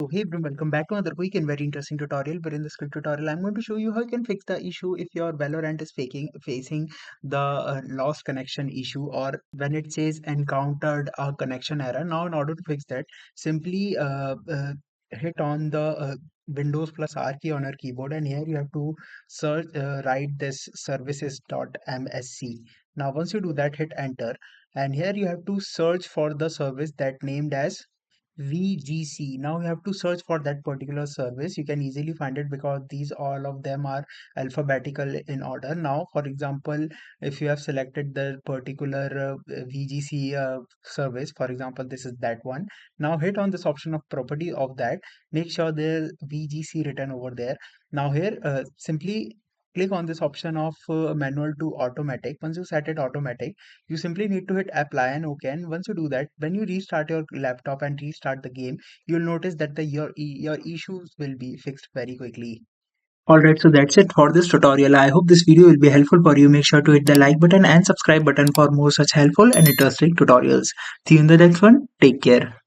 So hey everyone, welcome back to another quick and very interesting tutorial. Where in this quick tutorial, I'm going to show you how you can fix the issue if your Valorant is facing the lost connection issue, or when it says encountered a connection error. Now, in order to fix that, simply hit on the Windows plus R key on your keyboard, and here you have to search, write this services.msc. Now, once you do that, hit enter, and here you have to search for the service that named as VGC. Now you have to search for that particular service. You can easily find it because these all of them are alphabetical in order. Now, for example, if you have selected the particular VGC service, for example, this is that one. Now hit on this option of property of that. Make sure there's VGC written over there. Now here, simply click on this option of manual to automatic. Once you set it automatic, you simply need to hit apply and OK. And once you do that, when you restart your laptop and restart the game, you'll notice that your issues will be fixed very quickly. Alright, so that's it for this tutorial. I hope this video will be helpful for you. Make sure to hit the like button and subscribe button for more such helpful and interesting tutorials. See you in the next one. Take care.